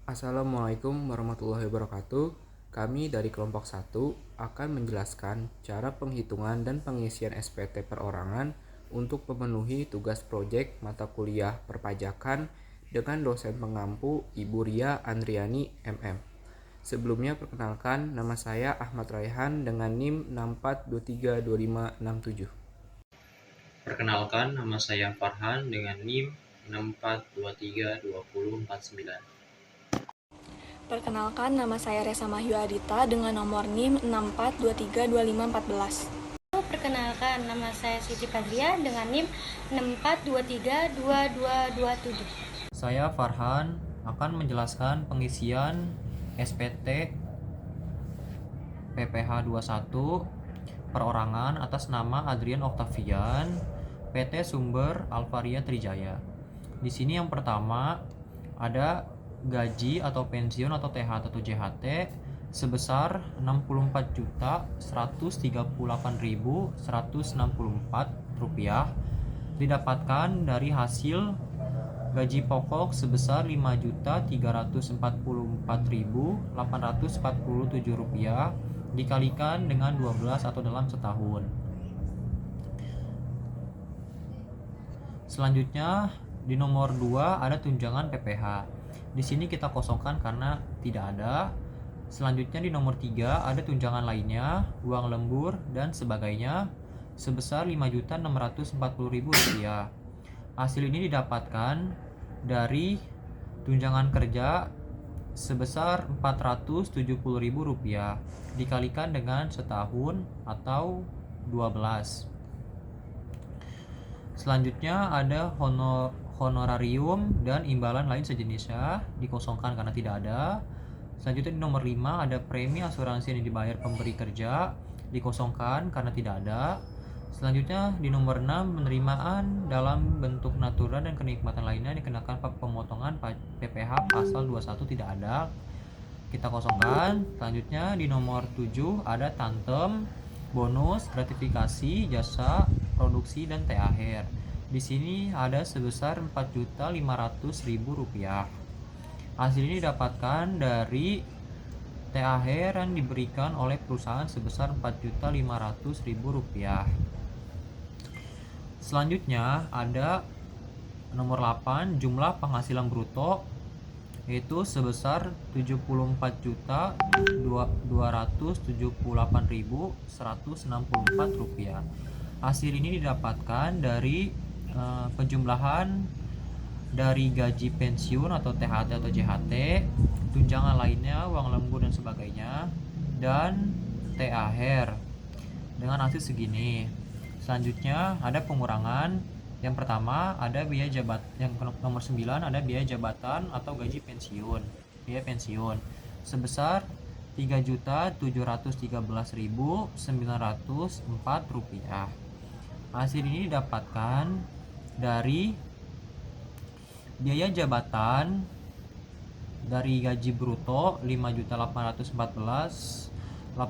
Assalamualaikum warahmatullahi wabarakatuh. Kami dari kelompok 1 akan menjelaskan cara penghitungan dan pengisian SPT perorangan untuk memenuhi tugas proyek mata kuliah perpajakan dengan dosen pengampu Ibu Ria Andriani MM. Sebelumnya perkenalkan, nama saya Ahmad Raihan dengan NIM 64232567. Perkenalkan, nama saya Farhan dengan NIM 64232049. Perkenalkan, nama saya Resa Mahyu Adita dengan nomor NIM 64232514. Perkenalkan, nama saya Siti Fadlia dengan NIM 64232227. Saya Farhan akan menjelaskan pengisian SPT PPH 21 perorangan atas nama Adrian Octavian, PT Sumber Alvaria Trijaya. Di sini yang pertama ada gaji atau pensiun atau THT atau JHT sebesar Rp64.138.164 didapatkan dari hasil gaji pokok sebesar Rp5.344.847 dikalikan dengan 12 atau dalam setahun. Selanjutnya di nomor 2 ada tunjangan PPH. Di sini kita kosongkan karena tidak ada. Selanjutnya di nomor 3 ada tunjangan lainnya, uang lembur dan sebagainya sebesar Rp5.640.000. Hasil ini didapatkan dari tunjangan kerja sebesar Rp470.000 dikalikan dengan setahun atau 12. Selanjutnya ada honorarium dan imbalan lain sejenisnya dikosongkan karena tidak ada. Selanjutnya di nomor 5 ada premi asuransi yang dibayar pemberi kerja dikosongkan karena tidak ada. Selanjutnya di nomor 6 penerimaan dalam bentuk natural dan kenikmatan lainnya dikenakan pemotongan PPH pasal 21 tidak ada, kita kosongkan. Selanjutnya di nomor 7 ada tantem, bonus, gratifikasi, jasa, produksi dan THR. Di sini ada sebesar Rp4.500.000. Hasil ini didapatkan dari THR yang diberikan oleh perusahaan sebesar Rp4.500.000. Selanjutnya ada nomor 8 jumlah penghasilan bruto yaitu sebesar Rp74.278.164. Hasil ini didapatkan dari penjumlahan dari gaji pensiun atau THT atau JHT, tunjangan lainnya, uang lembur dan sebagainya, dan THR dengan hasil segini. Selanjutnya ada pengurangan. Yang pertama ada biaya yang nomor 9 ada biaya jabatan atau gaji pensiun. Biaya pensiun sebesar Rp3.713.904. Hasil ini didapatkan dari biaya jabatan dari gaji bruto Rp5.814.847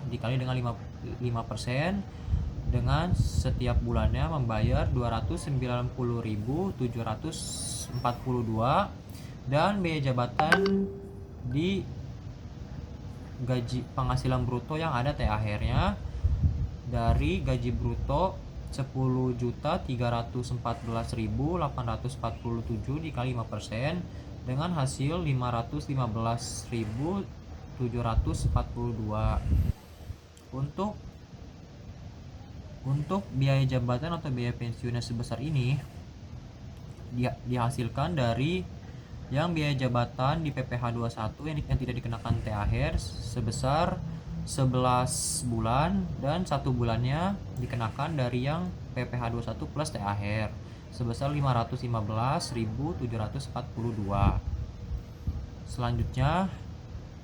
dikali dengan 5% dengan setiap bulannya membayar Rp290.742 dan biaya jabatan di gaji penghasilan bruto yang ada THR-nya dari gaji bruto Rp10.314.847 dikali 5% dengan hasil Rp515.742. Untuk biaya jabatan atau biaya pensiunnya sebesar ini dihasilkan dari yang biaya jabatan di PPH 21 yang tidak dikenakan THR sebesar 11 bulan dan 1 bulannya dikenakan dari yang PPH 21 plus THR sebesar Rp515.742. Selanjutnya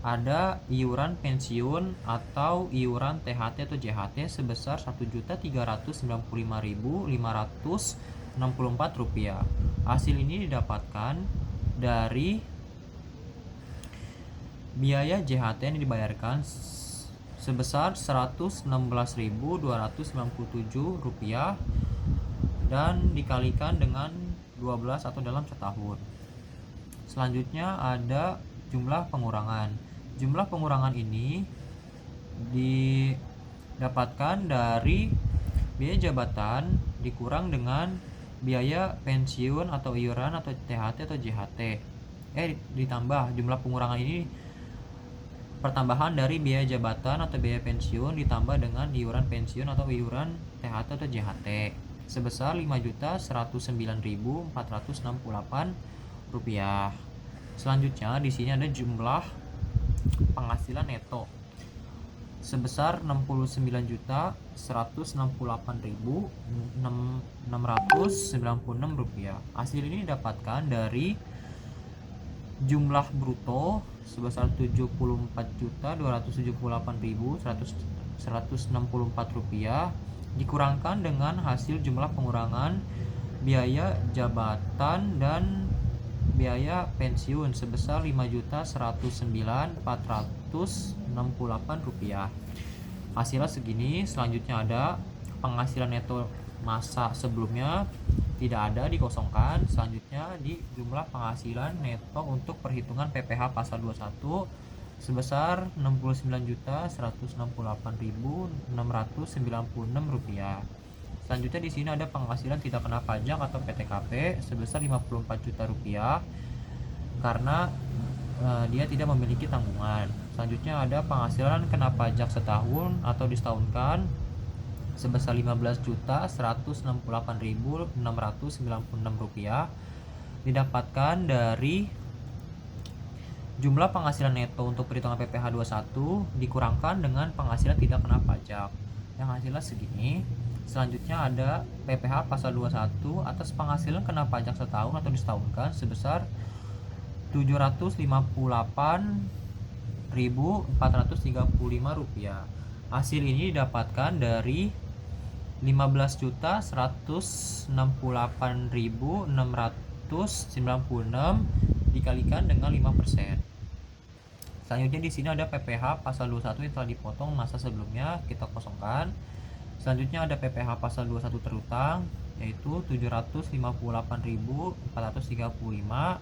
ada iuran pensiun atau iuran THT atau JHT sebesar Rp1.395.564. Hasil ini didapatkan dari biaya JHT yang dibayarkan sebesar Rp116.297 dan dikalikan dengan 12 atau dalam setahun. Selanjutnya ada jumlah pengurangan. Jumlah pengurangan ini didapatkan dari biaya jabatan dikurang dengan biaya pensiun atau iuran atau THT atau JHT. Ditambah jumlah pengurangan ini pertambahan dari biaya jabatan atau biaya pensiun ditambah dengan iuran pensiun atau iuran THT atau JHT sebesar Rp5.109.468. Selanjutnya di sini ada jumlah penghasilan neto sebesar Rp69.168.696. Hasil ini didapatkan dari jumlah bruto sebesar Rp74.278.164 dikurangkan dengan hasil jumlah pengurangan biaya jabatan dan biaya pensiun sebesar Rp5.109.468. Hasilnya segini. Selanjutnya ada penghasilan neto masa sebelumnya tidak ada, dikosongkan. Selanjutnya di jumlah penghasilan neto untuk perhitungan PPh pasal 21 sebesar Rp69.168.696. Selanjutnya di sini ada penghasilan tidak kena pajak atau PTKP sebesar Rp54 juta karena dia tidak memiliki tanggungan. Selanjutnya ada penghasilan kena pajak setahun atau disetahunkan sebesar Rp15.168.696 didapatkan dari jumlah penghasilan neto untuk perhitungan PPh 21 dikurangkan dengan penghasilan tidak kena pajak yang hasilnya segini. Selanjutnya ada PPh pasal 21 atas penghasilan kena pajak setahun atau disetahunkan sebesar Rp758.435. Hasil ini didapatkan dari Rp15.168.696 dikalikan dengan 5%. Selanjutnya di sini ada PPh pasal 21 yang telah dipotong masa sebelumnya, kita kosongkan. Selanjutnya ada PPh pasal 21 terutang yaitu Rp758.435.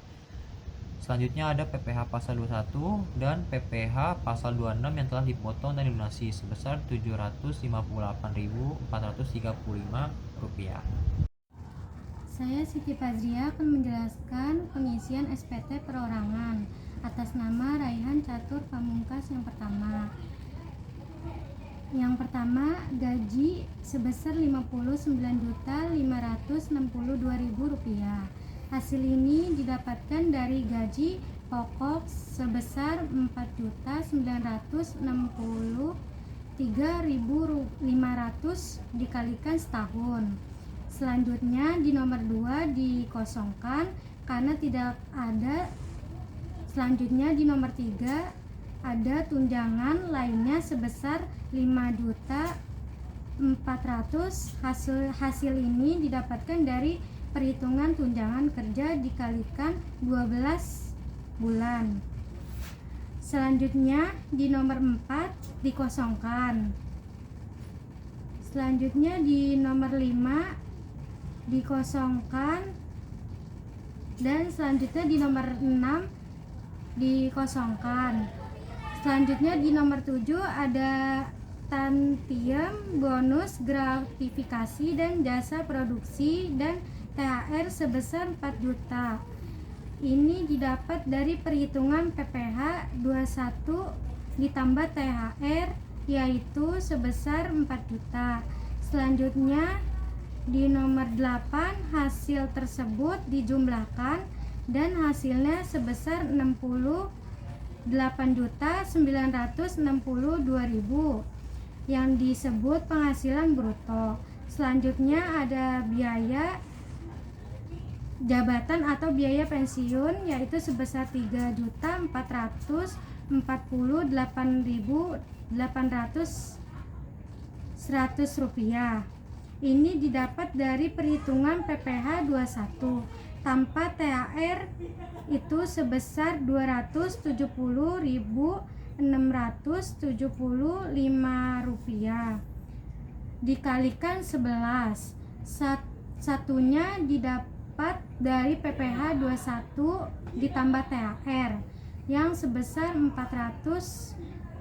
Selanjutnya ada PPh pasal 21 dan PPh pasal 26 yang telah dipotong dan dilunasi sebesar Rp758.435. Saya Siti Fazria akan menjelaskan pengisian SPT perorangan atas nama Raihan Catur Pamungkas yang pertama. Yang pertama, gaji sebesar Rp59.562.000. Hasil ini didapatkan dari gaji pokok sebesar Rp4.963.500 dikalikan setahun. Selanjutnya di nomor 2 dikosongkan karena tidak ada. Selanjutnya di nomor 3 ada tunjangan lainnya sebesar Rp5.400.000. Hasil ini didapatkan dari perhitungan tunjangan kerja dikalikan 12 bulan. Selanjutnya di nomor 4 dikosongkan. Selanjutnya di nomor 5 dikosongkan, dan selanjutnya di nomor 6 dikosongkan. Selanjutnya di nomor 7 ada tantiem, bonus, gratifikasi dan jasa produksi dan THR sebesar 4 juta. Ini didapat dari perhitungan PPh 21 ditambah THR yaitu sebesar 4 juta. Selanjutnya di nomor 8 hasil tersebut dijumlahkan dan hasilnya sebesar Rp68.962.000 yang disebut penghasilan bruto. Selanjutnya ada biaya jabatan atau biaya pensiun yaitu sebesar Rp3.448.800. Ini didapat dari perhitungan PPh 21 tanpa THR itu sebesar Rp270.675 dikalikan 11. Satunya didapat dari PPh 21 ditambah THR yang sebesar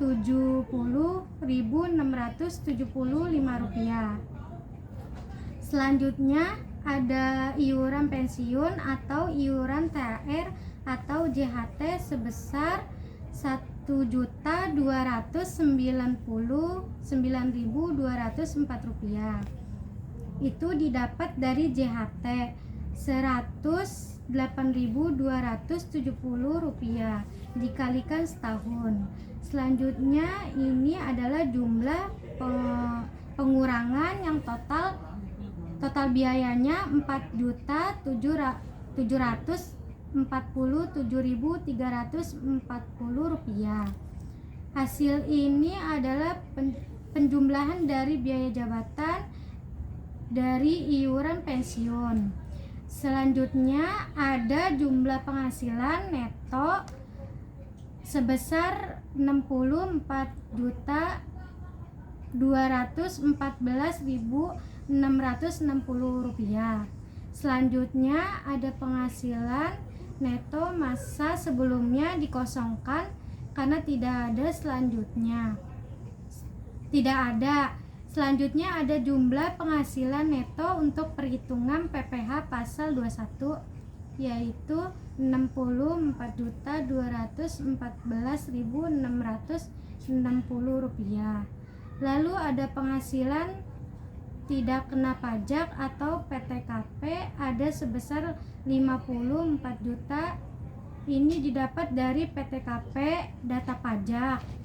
Rp470.675. Selanjutnya ada iuran pensiun atau iuran THR atau JHT sebesar Rp1.299.204. Itu didapat dari JHT Rp108.270 dikalikan setahun. Selanjutnya ini adalah jumlah pengurangan yang total biayanya Rp4.747.340. Hasil ini adalah penjumlahan dari biaya jabatan dari iuran pensiun. Selanjutnya ada jumlah penghasilan neto sebesar Rp64.214.660. Selanjutnya ada penghasilan neto masa sebelumnya dikosongkan karena tidak ada selanjutnya. Selanjutnya ada jumlah penghasilan neto untuk perhitungan PPh pasal 21 yaitu Rp64.214.660. Lalu ada penghasilan tidak kena pajak atau PTKP ada sebesar Rp54 juta. Ini didapat dari PTKP data pajak.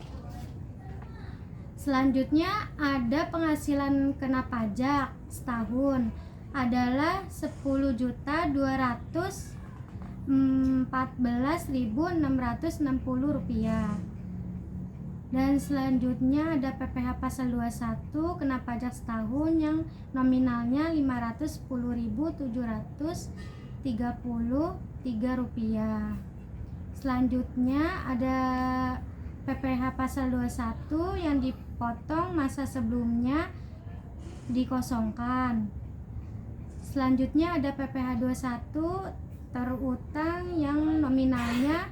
Selanjutnya ada penghasilan kena pajak setahun adalah Rp10.214.660. Dan selanjutnya ada PPh pasal 21 kena pajak setahun yang nominalnya Rp510.733. Selanjutnya ada PPh pasal 21 yang dipotong masa sebelumnya dikosongkan. Selanjutnya ada PPh 21 terutang yang nominalnya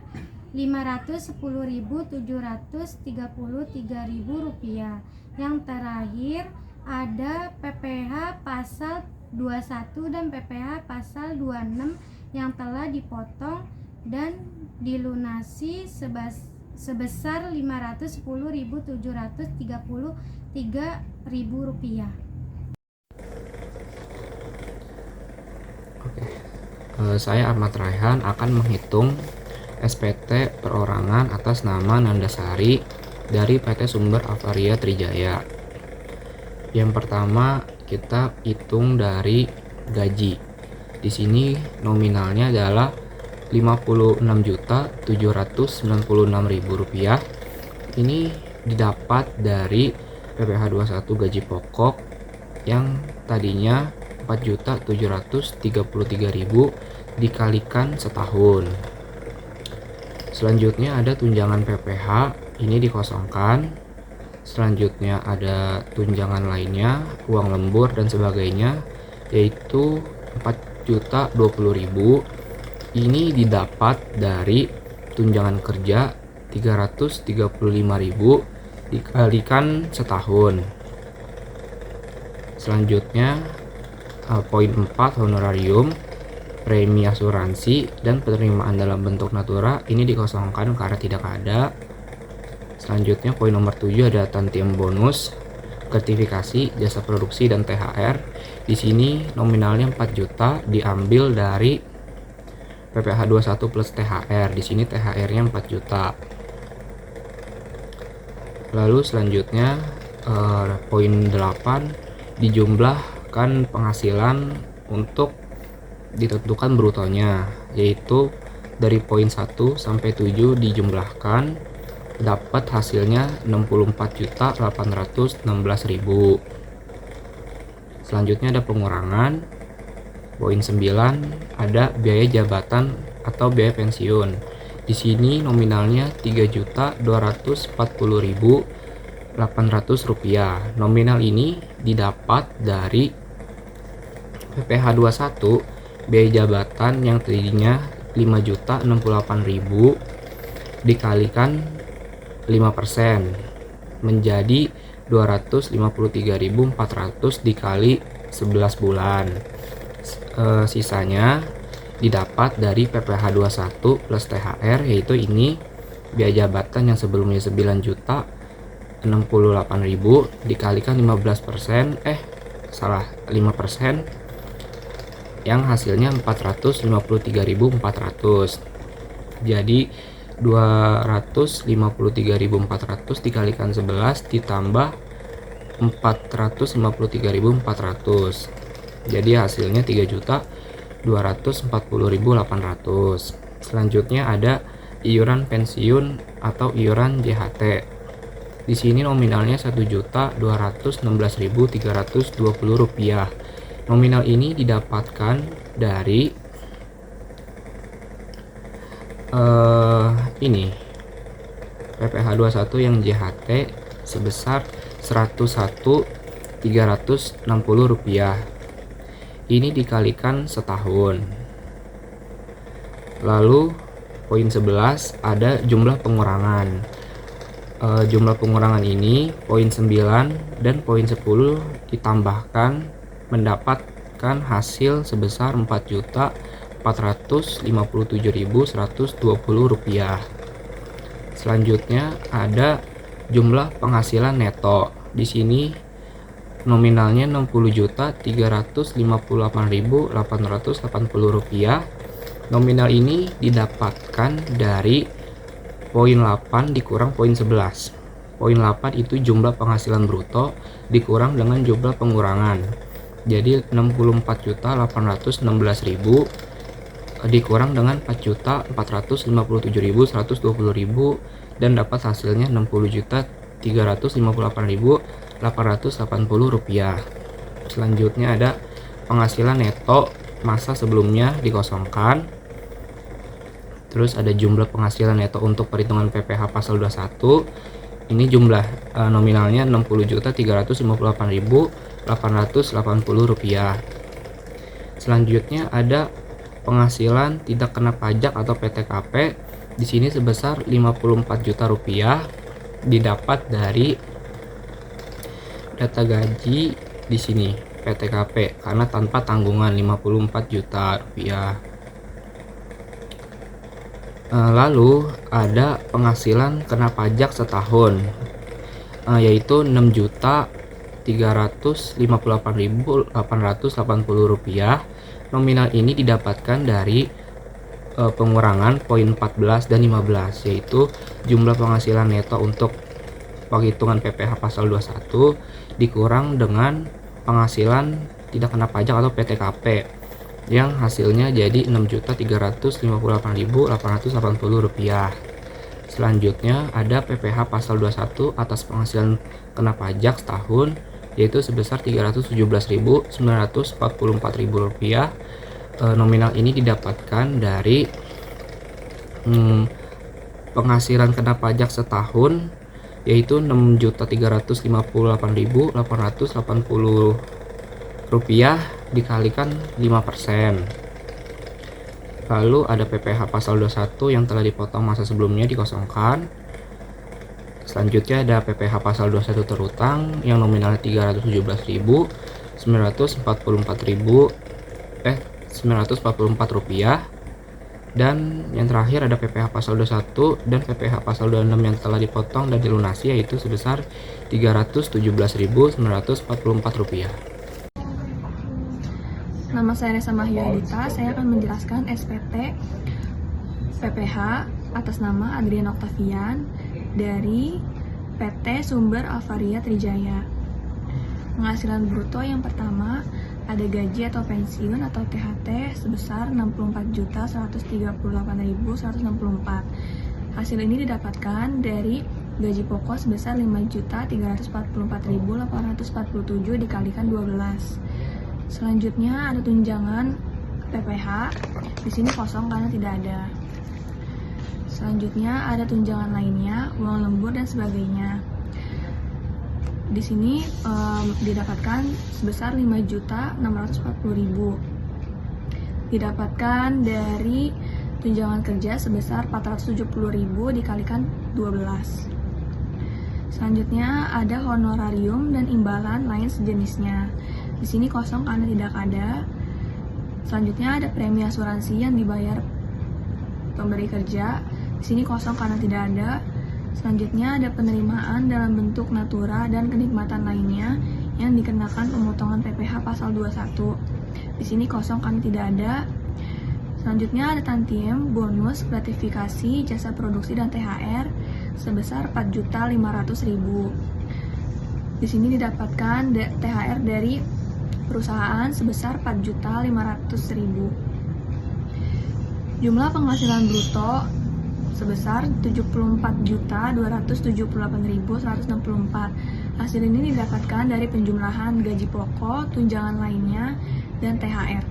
Rp510.733.000. Yang terakhir ada PPh pasal 21 dan PPh pasal 26 yang telah dipotong dan dilunasi sebesar Rp510.733.000. Saya Ahmad Raihan akan menghitung SPT perorangan atas nama Nandasari dari PT Sumber Avaria Trijaya. Yang pertama kita hitung dari gaji. Di sini nominalnya adalah Rp56.796.000. Ini didapat dari PPh 21 gaji pokok yang tadinya Rp4.733.000 dikalikan setahun. Selanjutnya ada tunjangan PPh, ini dikosongkan. Selanjutnya ada tunjangan lainnya, uang lembur dan sebagainya, yaitu Rp4.020.000. Ini didapat dari tunjangan kerja Rp335.000 dikalikan setahun. Selanjutnya poin 4 honorarium, premi asuransi dan penerimaan dalam bentuk natura ini dikosongkan karena tidak ada. Selanjutnya poin nomor 7 ada tantiem bonus, gratifikasi, jasa produksi dan THR. Di sini nominalnya 4 juta diambil dari PPh 21 plus THR. Di sini THR-nya 4 juta. Lalu selanjutnya poin 8 dijumlahkan penghasilan untuk ditentukan brutonya, yaitu dari poin 1 sampai 7 dijumlahkan dapat hasilnya Rp64.816.000. Selanjutnya ada pengurangan. Poin 9 ada biaya jabatan atau biaya pensiun. Di sini nominalnya Rp3.240.800. Nominal ini didapat dari PPh 21 biaya jabatan yang tadinya 5.068.000 dikalikan 5% menjadi 253.400 dikali 11 bulan. Sisanya didapat dari PPh 21 plus THR, yaitu ini biaya jabatan yang sebelumnya 9.068.000 dikalikan 5% yang hasilnya 453.400. Jadi 253.400 dikalikan 11 ditambah 453.400. Jadi hasilnya 3.240.800. Selanjutnya ada iuran pensiun atau iuran JHT. Di sini nominalnya Rp1.216.320. Nominal ini didapatkan dari PPh 21 yang JHT sebesar Rp101.360. Ini dikalikan setahun. Lalu poin 11 ada jumlah pengurangan. Jumlah pengurangan ini poin 9 dan poin 10 ditambahkan mendapatkan hasil sebesar Rp4.457.120. Selanjutnya ada jumlah penghasilan neto. Di sini nominalnya Rp60.358.880. Nominal ini didapatkan dari poin 8 dikurang poin 11. Poin 8 itu jumlah penghasilan bruto dikurang dengan jumlah pengurangan. Jadi 64.816.000 dikurang dengan 4.457.120.000 dan dapat hasilnya Rp60.358.880. Selanjutnya ada penghasilan neto masa sebelumnya dikosongkan. Terus ada jumlah penghasilan neto untuk perhitungan PPh pasal 21. Ini jumlah nominalnya Rp60.358.880. Selanjutnya ada penghasilan tidak kena pajak atau PTKP. Di sini sebesar Rp54 juta didapat dari data gaji di sini PTKP karena tanpa tanggungan Rp54 juta. Lalu ada penghasilan kena pajak setahun, yaitu Rp6.358.880. Nominal ini didapatkan dari pengurangan poin 14 dan 15, yaitu jumlah penghasilan neto untuk penghitungan PPh pasal 21 dikurang dengan penghasilan tidak kena pajak atau PTKP yang hasilnya jadi Rp6.358.880. Selanjutnya ada PPh pasal 21 atas penghasilan kena pajak setahun, yaitu sebesar Rp317.944.000. Nominal ini didapatkan dari penghasilan kena pajak setahun, yaitu Rp6.358.880 dikalikan 5%. Lalu ada PPh pasal 21 yang telah dipotong masa sebelumnya dikosongkan. Selanjutnya ada PPh pasal 21 terutang yang nominalnya Rp317.944.944. Dan yang terakhir ada PPh pasal 21 dan PPh pasal 26 yang telah dipotong dan dilunasi, yaitu sebesar Rp317.944. Nama saya Resa Mahyu Adita, saya akan menjelaskan SPT PPh atas nama Adrian Octavian dari PT Sumber Alvaria Trijaya. Penghasilan bruto yang pertama ada gaji atau pensiun atau THT sebesar Rp64.058.164. Hasil ini didapatkan dari gaji pokok sebesar Rp5.344.847 dikalikan 12. Selanjutnya ada tunjangan PPh. Di sini kosong karena tidak ada. Selanjutnya ada tunjangan lainnya, uang lembur dan sebagainya. Di sini didapatkan sebesar Rp5.640.000. didapatkan dari tunjangan kerja sebesar 470.000 dikalikan 12. Selanjutnya ada honorarium dan imbalan lain sejenisnya. Di sini kosong karena tidak ada. Selanjutnya ada premi asuransi yang dibayar pemberi kerja. Di sini kosong karena tidak ada. Selanjutnya ada penerimaan dalam bentuk natura dan kenikmatan lainnya yang dikenakan pemotongan PPh pasal 21. Di sini kosong karena tidak ada. Selanjutnya ada tantiem, bonus, gratifikasi, jasa produksi dan THR sebesar 4.500.000. Di sini didapatkan THR dari perusahaan sebesar 4.500.000. Jumlah penghasilan bruto sebesar 74.278.164. Hasil ini didapatkan dari penjumlahan gaji pokok, tunjangan lainnya, dan THR.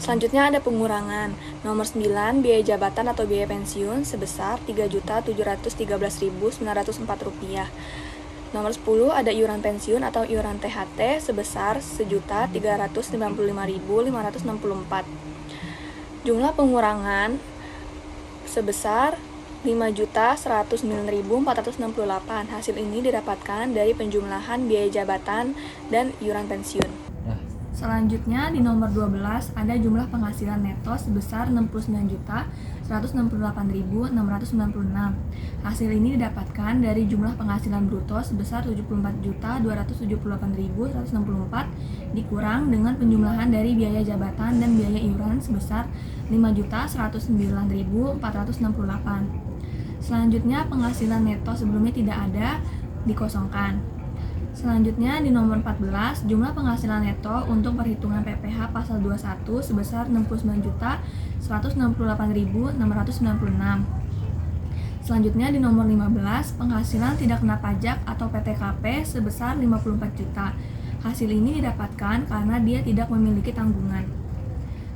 Selanjutnya ada pengurangan. Nomor 9, biaya jabatan atau biaya pensiun sebesar Rp3.713.904. Nomor 10, ada iuran pensiun atau iuran THT sebesar Rp1.395.564. Jumlah pengurangan sebesar Rp5.109.468. Hasil ini didapatkan dari penjumlahan biaya jabatan dan iuran pensiun. Selanjutnya di nomor 12 ada jumlah penghasilan neto sebesar Rp69.168.696. Hasil ini didapatkan dari jumlah penghasilan bruto sebesar Rp74.278.164 dikurang dengan penjumlahan dari biaya jabatan dan biaya iuran sebesar Rp5.109.468. Selanjutnya penghasilan neto sebelumnya tidak ada dikosongkan. Selanjutnya di nomor 14, jumlah penghasilan neto untuk perhitungan PPh pasal 21 sebesar Rp69.168.696. Selanjutnya di nomor 15, penghasilan tidak kena pajak atau PTKP sebesar 54 juta. Hasil ini didapatkan karena dia tidak memiliki tanggungan.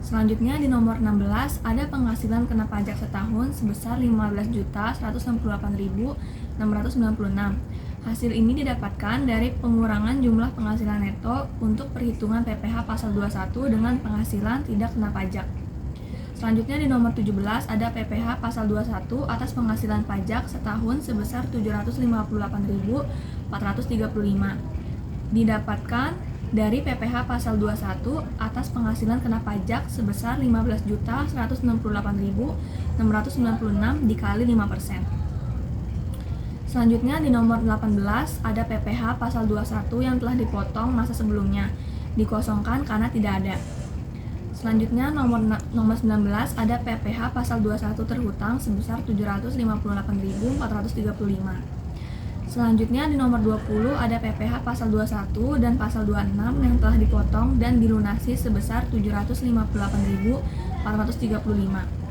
Selanjutnya di nomor 16, ada penghasilan kena pajak setahun sebesar Rp15.168.696. Hasil ini didapatkan dari pengurangan jumlah penghasilan neto untuk perhitungan PPh pasal 21 dengan penghasilan tidak kena pajak. Selanjutnya di nomor 17 ada PPh pasal 21 atas penghasilan pajak setahun sebesar Rp758.435. Didapatkan dari PPh pasal 21 atas penghasilan kena pajak sebesar Rp15.168.696 dikali 5%. Selanjutnya di nomor 18 ada PPh pasal 21 yang telah dipotong masa sebelumnya, dikosongkan karena tidak ada. Selanjutnya nomor 19 ada PPh pasal 21 terhutang sebesar Rp758.435. Selanjutnya di nomor 20 ada PPh pasal 21 dan pasal 26 yang telah dipotong dan dilunasi sebesar Rp758.435.